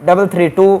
332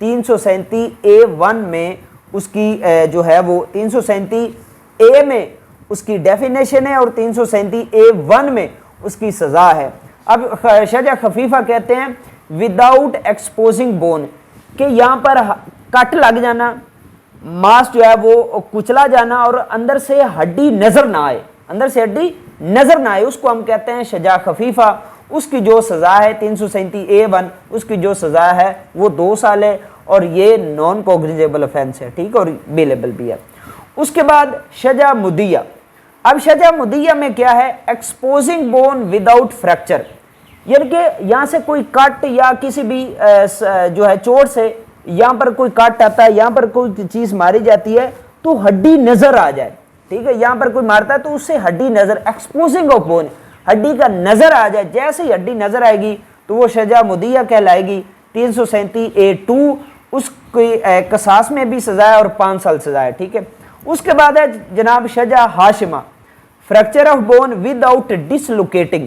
337A1 میں اس کی جو ہے وہ 337A میں اس کی ڈیفینیشن ہے اور 337A1 میں اس کی سزا ہے۔ اب شجا خفیفہ کہتے ہیں وداؤٹ ایکسپوزنگ بون، کہ یہاں پر کٹ لگ جانا، ماس جو ہے وہ کچلا جانا اور اندر سے ہڈی نظر نہ آئے، اندر سے ہڈی نظر نہ آئے، اس کو ہم کہتے ہیں سزا خفیفہ۔ اس کی جو سزا ہے 337A1 اس کی جو سزا ہے وہ 2 سال ہے، اور یہ نان کوگنیزیبل افینس ہے، ٹھیک ہے، اور بیلیبل بھی ہے۔ اس کے بعد سزا مدیہ۔ اب سزا مدیہ میں کیا ہے؟ ایکسپوزنگ بون وداؤٹ فریکچر، یعنی کہ یہاں سے کوئی کٹ یا کسی بھی جو ہے چوٹ سے یہاں پر کوئی کٹ آتا ہے، یہاں پر کوئی چیز ماری جاتی ہے تو ہڈی نظر آ جائے، ٹھیک ہے، یہاں پر کوئی مارتا ہے تو اس سے ہڈی نظر، ایکسپوزنگ آف بون، ہڈی کا نظر آ جائے، جیسے ہی ہڈی نظر آئے گی تو وہ سزا مدیہ کہلائے گی۔ 337A2 اس کی قصاص میں بھی سزا ہے اور 5 سال سزا ہے، ٹھیک ہے۔ اس کے بعد ہے جناب سزا ہاشمہ، fracture of bone without dislocating,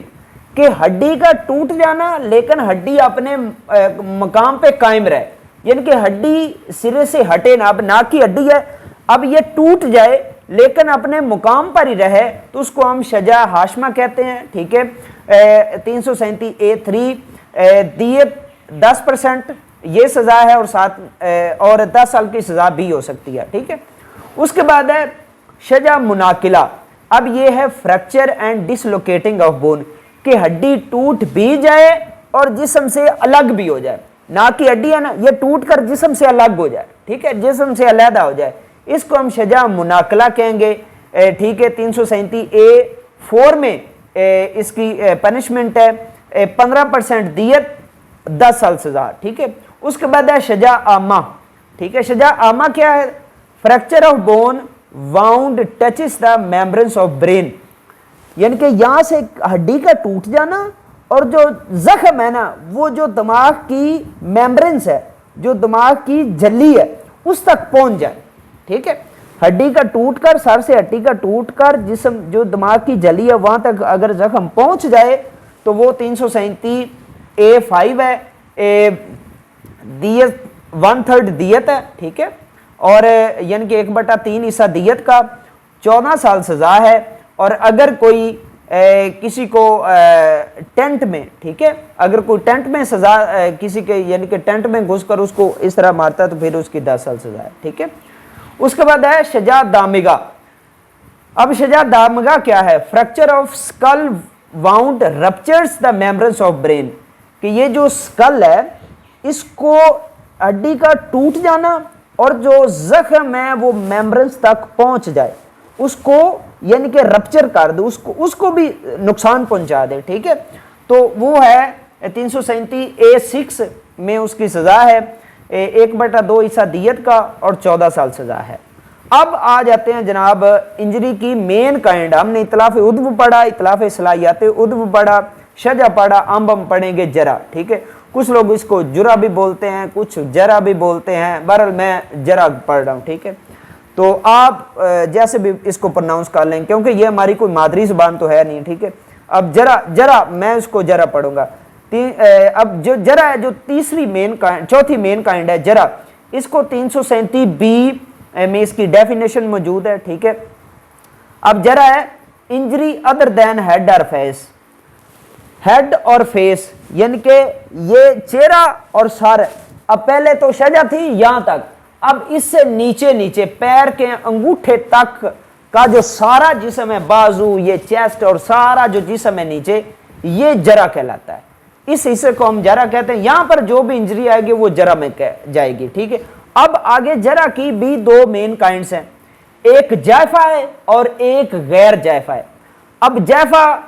کہ ہڈی کا ٹوٹ جانا لیکن ہڈی اپنے مقام پہ قائم رہے، یعنی کہ ہڈی سرے سے ہٹے نہ، اب ناک کی ہڈی ہے، اب یہ ٹوٹ جائے لیکن اپنے مقام پر ہی رہے تو اس کو ہم سزا ہاشمہ کہتے ہیں، ٹھیک ہے۔ 337A3 دیت 10% یہ سزا ہے، اور 10 سال کی سزا بھی ہو سکتی ہے، ٹھیک ہے۔ اس کے بعد ہے سزا مناقلہ۔ اب یہ ہے فریکچر اینڈ ڈسلوکیٹنگ آف بون، کہ ہڈی ٹوٹ بھی جائے اور جسم سے الگ بھی ہو جائے، ناک کی ہڈی ہے نا، یہ ٹوٹ کر جسم سے الگ ہو جائے، ٹھیک ہے، جسم سے علیحدہ ہو جائے، اس کو ہم سزا مناقلہ کہیں گے، ٹھیک ہے۔ 337A4 میں اس کی پنشمنٹ ہے 15% دیت 10 سال سزا، ٹھیک ہے۔ اس کے بعد ہے سزا عامہ، ٹھیک ہے۔ سزا عامہ کیا ہے؟ Fracture of bone wound touches the membranes of brain, یعنی کہ یہاں سے ہڈی کا ٹوٹ جانا اور جو زخم ہے نا وہ جو دماغ کی میمبرنس ہے، جو دماغ کی جھلی ہے اس تک پہنچ جائے، ٹھیک ہے۔ ہڈی کا ٹوٹ کر، سر سے ہڈی کا ٹوٹ کر جسم جو دماغ کی جھلی ہے وہاں تک اگر زخم پہنچ جائے تو وہ 337A5 ہے، دیت 1/3 دیت ہے، ٹھیک ہے، اور یعنی کہ 1/3 حصہ دیت کا 14 سال سزا ہے۔ اور اگر کوئی کسی کو ٹینٹ میں، ٹھیک ہے، اگر کوئی ٹینٹ میں سزا کسی کے یعنی کہ ٹینٹ میں گھس کر اس کو اس طرح مارتا ہے تو پھر اس کی 10 سال سزا ہے، ٹھیک ہے۔ اس کے بعد ہے سزا دامغہ۔ اب سزا دامغہ کیا ہے؟ Fracture of skull wound ruptures the membranes of brain, کہ یہ جو سکل ہے اس کو ہڈی کا ٹوٹ جانا اور جو زخم ہے وہ میمبرنس تک پہنچ جائے، اس کو یعنی کہ رپچر کر دے، اس کو بھی نقصان پہنچا دے، ٹھیک ہے، تو وہ ہے 337A6 میں اس کی سزا ہے 1/2 حصہ دیت کا اور 14 سال سزا ہے۔ اب آ جاتے ہیں جناب انجری کی مین کائنڈ۔ ہم نے اطلاف عدو پڑھا، اطلاف صلاحیت عدو پڑھا، شجع پڑھا، اب ہم پڑھیں گے جرح، ٹھیک ہے۔ کچھ لوگ اس کو جرح بھی بولتے ہیں، کچھ جرح بھی بولتے ہیں، بہرحال میں جرح پڑھ رہا ہوں، ٹھیک ہے۔ تو آپ جیسے بھی اس کو پرناؤنس کر لیں کیونکہ یہ ہماری کوئی مادری زبان تو ہے نہیں، ٹھیک ہے۔ اب جرح میں اس کو جرح پڑھوں گا۔ اب جو جرح ہے، جو چوتھی مین کائنڈ ہے جرح، اس کو 337B میں اس کی ڈیفینیشن موجود ہے، ٹھیک ہے۔ اب جرح ہے انجری ادر دین ہیڈ اور فیس، ہیڈ اور فیس یعنی کہ یہ چہرہ اور سر، اب پہلے تو سجع تھی یہاں تک، اب اس سے نیچے پیر کے انگوٹھے تک کا جو سارا جسم ہے، بازو، یہ چیسٹ اور سارا جو جسم ہے نیچے، یہ جرح کہلاتا ہے۔ اس حصے کو ہم جرح کہتے ہیں۔ یہاں پر جو بھی انجری آئے گی وہ جرح میں جائے گی، ٹھیک ہے۔ اب آگے جرح کی بھی 2 مین کائنڈز ہیں، ایک جائفہ ہے اور ایک غیر جائفہ ہے۔ اب جائفہ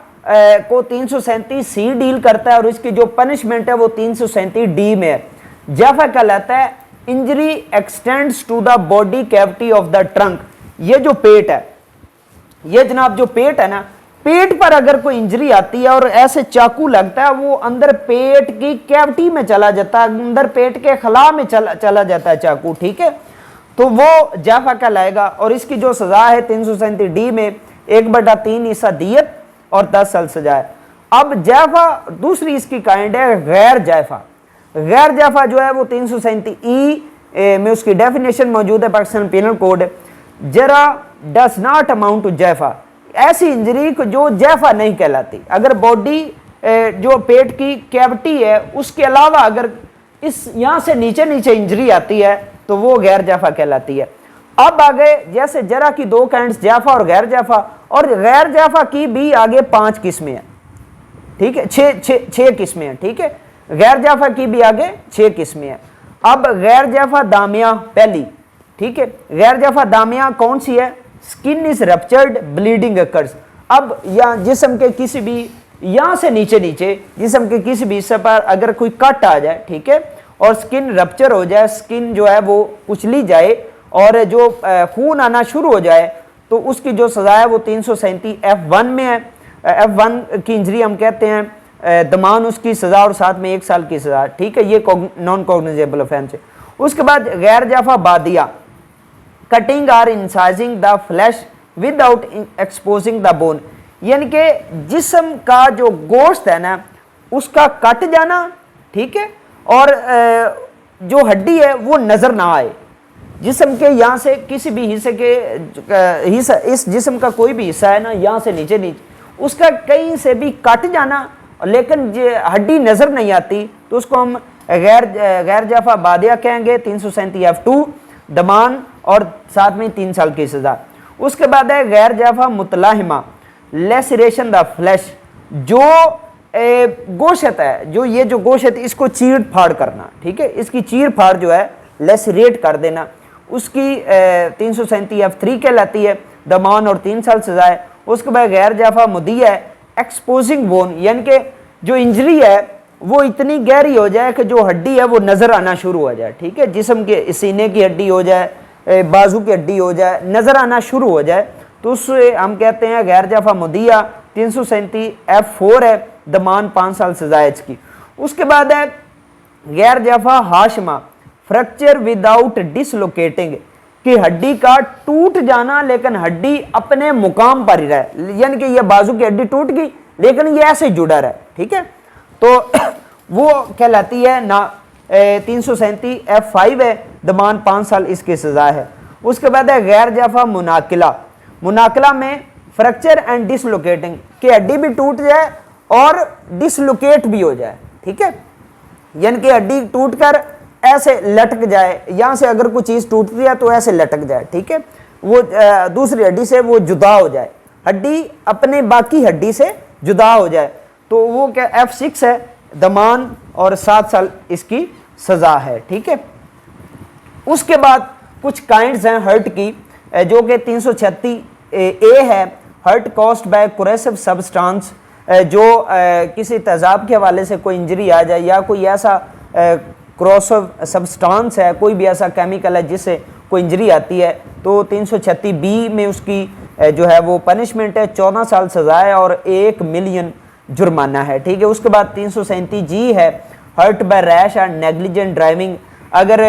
کو 337C ڈیل کرتا ہے اور اس کی جو پنشمنٹ ہے وہ 337D میں ہے۔ جائفہ کہلاتا ہے injury extends to the body cavity of the trunk, یہ جو پیٹ ہے، یہ جناب جو پیٹ ہے نا، پیٹ پر اگر کوئی انجری آتی ہے اور ایسے چاقو لگتا ہے وہ اندر پیٹ کی کیوٹی میں چلا جاتا ہے، اندر پیٹ کے خلا میں چلا جاتا ہے چاقو، ٹھیک ہے، تو وہ جائفہ کہلائے گا اور اس کی جو سزا ہے 337D میں 1/3 حصہ دیت اور 10 سال سزا ہے۔ اب جائفہ دوسری اس کی کائنڈ ہے غیر جائفہ۔ غیر جافا جو ہے وہ 337E میں اس کی ڈیفینیشن موجود ہے پاکستان پینل کوڈ. جرا ڈز ناٹ اماؤنٹ ٹو جیفا, ایسی انجری جو جیفا نہیں کہلاتی. اگر باڈی جو پیٹ کی کیوٹی ہے اس کے علاوہ اگر اس یہاں سے نیچے نیچے انجری آتی ہے تو وہ غیر جیفا کہلاتی ہے. اب آگے جیسے جرا کی دو کائنڈز جیفا اور غیر جیفا, اور غیر جیفا کی بھی آگے 5 قسمیں ہیں, ٹھیک ہے, 6 قسمیں ہیں, ٹھیک ہے, غیر جیفا کی بھی آگے 6 قسمیں ہیں. اب غیر جیفا دامیہ پہلی, ٹھیک ہے, غیر جیفا دامیہ کون سی ہے؟ سکن از رپچرڈ بلیڈنگ اکرز. اب یا جسم کے کسی بھی یہاں سے نیچے نیچے جسم کے کسی بھی حصے پر اگر کوئی کٹ آ جائے, ٹھیک ہے, اور سکن رپچر ہو جائے, سکن جو ہے وہ کچلی جائے اور جو خون آنا شروع ہو جائے, تو اس کی جو سزا ہے وہ 337F1 میں ہے. F1 کی انجری ہم کہتے ہیں دمان اس کی سزا اور ساتھ میں 1 سال کی سزا, ٹھیک ہے, یہ نان کوگنیزیبل آفینس ہے. اس کے بعد غیر جافا بادیہ, کٹنگ اور incising the flesh without exposing the bone, یعنی کہ جسم کا جو گوشت ہے نا اس کا کٹ جانا, ٹھیک ہے, اور جو ہڈی ہے وہ نظر نہ آئے. جسم کے یہاں سے کسی بھی حصے کے اس جسم کا کوئی بھی حصہ ہے نا, یہاں سے نیچے اس کا کہیں سے بھی کٹ جانا لیکن ہڈی نظر نہیں آتی, تو اس کو ہم غیر جافا بادیہ کہیں گے. 337F2 دمان اور ساتھ میں 3 سال کی سزا. اس کے بعد ہے غیر جافا متلاحمہ, لیسریشن دا فلیش, جو گوشت ہے, جو گوشت اس کو چیر پھاڑ کرنا, ٹھیک ہے, اس کی چیر پھاڑ جو ہے لیسریٹ کر دینا, اس کی 337F3 کہلاتی ہے, دمان اور 3 سال سزا ہے. اس کے بعد غیر جافا مدیہ ہے, ایکسپوزنگ بون, یعنی کہ جو انجری ہے وہ اتنی گہری ہو جائے کہ جو ہڈی ہے وہ نظر آنا شروع ہو جائے, ٹھیک ہے, جسم کے سینے کی ہڈی ہو جائے, بازو کی ہڈی ہو جائے, نظر آنا شروع ہو جائے, تو اس سے ہم کہتے ہیں غیر جافا مدیہ. 337F4 ہے, دمان 5 سال سزا ہے اس کی. اس کے بعد ہے غیر جافا ہاشمہ, فریکچر وداؤٹ ڈسلوکیٹنگ, کہ ہڈی کا ٹوٹ جانا لیکن ہڈی اپنے مقام پر ہی رہے, یعنی کہ یہ بازو کی ہڈی ٹوٹ گئی لیکن یہ ایسے جڑا رہے, ٹھیک ہے, تو وہ کہلاتی ہے 337F5 ہے, دمان 5 سال اس کی سزا ہے. اس کے بعد ہے غیر جافا مناقلہ, مناقلہ میں فریکچر اینڈ ڈسلوکیٹنگ, کہ ہڈی بھی ٹوٹ جائے اور ڈسلوکیٹ بھی ہو جائے, ٹھیک ہے, یعنی کہ ہڈی ٹوٹ کر ایسے لٹک جائے, یہاں سے اگر کوئی چیز ٹوٹتی ہے تو ایسے لٹک جائے, ٹھیک ہے, وہ دوسری ہڈی سے وہ جدا ہو جائے, ہڈی اپنے باقی ہڈی سے جدا ہو جائے, تو وہ کیا F6 ہے, دمان اور 7 سال اس کی سزا ہے, ٹھیک ہے. اس کے بعد کچھ کائنڈز ہیں ہرٹ کی, جو کہ 336A ہے, ہرٹ کاسڈ بائی کوریسو سبسٹانس, جو کسی تیزاب کے حوالے سے کوئی انجری آ جائے یا کوئی ایسا کروسو سبسٹانس ہے, کوئی بھی ایسا کیمیکل ہے جس سے کوئی انجری آتی ہے, تو 336B میں اس کی جو ہے وہ پنشمنٹ ہے 14 سال سزا ہے اور 1 ملین جرمانہ ہے, ٹھیک ہے. اس کے بعد 337G ہے, hurt by rash and negligent driving, اگر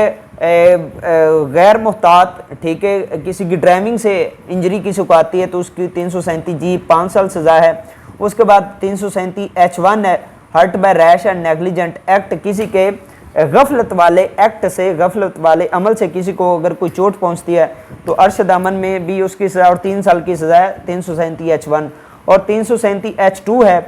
غیر محتاط, ٹھیک ہے, کسی کی ڈرائیونگ سے انجری کسی کو آتی ہے تو اس کی 337G 5 سال سزا ہے. اس کے بعد 337H1 ہے, hurt by rash and negligent act, کسی کے غفلت والے ایکٹ سے, غفلت والے عمل سے کسی کو اگر کوئی چوٹ پہنچتی ہے تو ارشد امن میں بھی اس کی سزا اور 3 سال کی سزا ہے 337H1. اور 337H2 ہے,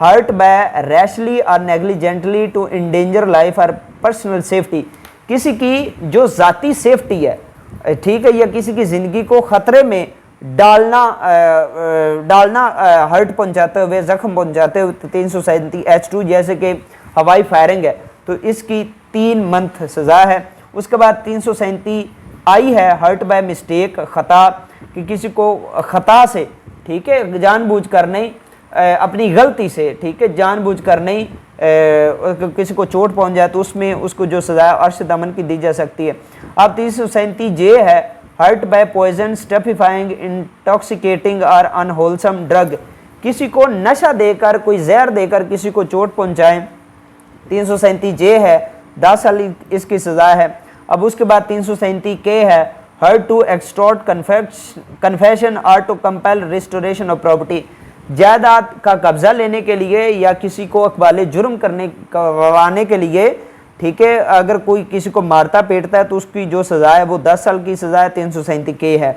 ہرٹ بائی ریشلی اور نیگلیجنٹلی ٹو انڈینجر لائف اور پرسنل سیفٹی, کسی کی جو ذاتی سیفٹی ہے, ٹھیک ہے, یا کسی کی زندگی کو خطرے میں ڈالنا ہرٹ پہنچاتے ہوئے, زخم پہنچاتے ہوئے 337H2, جیسے کہ ہوائی فائرنگ ہے, تو اس کی 3 منتھ سزا ہے. اس کے بعد 337I ہے, ہرٹ بائی مسٹیک, خطا, کہ کسی کو خطا سے, ٹھیک ہے, جان بوجھ کر نہیں, اپنی غلطی سے, ٹھیک ہے, جان بوجھ کر نہیں, کسی کو چوٹ پہنچ جائے تو اس میں اس کو جو سزا ہے ارشد امن کی دی جا سکتی ہے. اب 337J ہے, ہرٹ بائی پوائزن, اسٹیپیفائنگ, انٹاکسیکیٹنگ اور انہولسم ڈرگ, کسی کو نشہ دے کر, کوئی زہر دے کر کسی کو چوٹ پہنچائیں, 337J ہے, 10 سال اس کی سزا ہے. اب اس کے بعد 337K ہے, ہرٹ ٹو ایکسٹورٹ کنفیشن اور to compel restoration of property, جائیداد کا قبضہ لینے کے لیے یا کسی کو اقبال جرم کروانے کے لیے ٹھیک ہے. اگر کوئی کسی کو مارتا پیٹتا ہے تو اس کی جو سزا ہے وہ 10 سال کی سزا ہے. 337 ہے.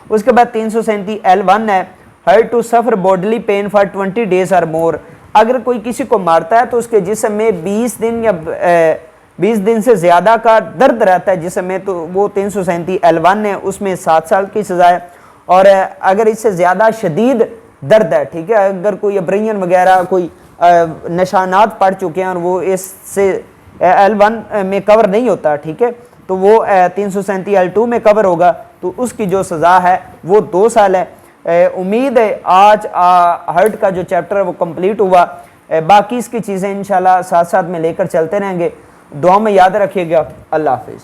اس کے بعد 337 ہے her to suffer bodily pain for 20 days اور مور. اگر کوئی کسی کو مارتا ہے تو اس کے جسم میں 20 دن یا 20 دن سے زیادہ کا درد رہتا ہے جسم میں, تو وہ 337 ہے, اس میں 7 سال کی سزا ہے. اور اگر اس سے زیادہ شدید درد ہے, ٹھیک ہے, اگر کوئی ابرین وغیرہ کوئی نشانات پڑ چکے ہیں اور وہ اس سے L1 میں کور نہیں ہوتا, ٹھیک ہے, تو وہ 337 L2 میں کور ہوگا, تو اس کی جو سزا ہے وہ 2 سال ہے. امید ہے آج ہرٹ کا جو چیپٹر ہے وہ کمپلیٹ ہوا. باقی اس کی چیزیں انشاءاللہ ساتھ ساتھ میں لے کر چلتے رہیں گے. دعا میں یاد رکھیے گا. اللہ حافظ.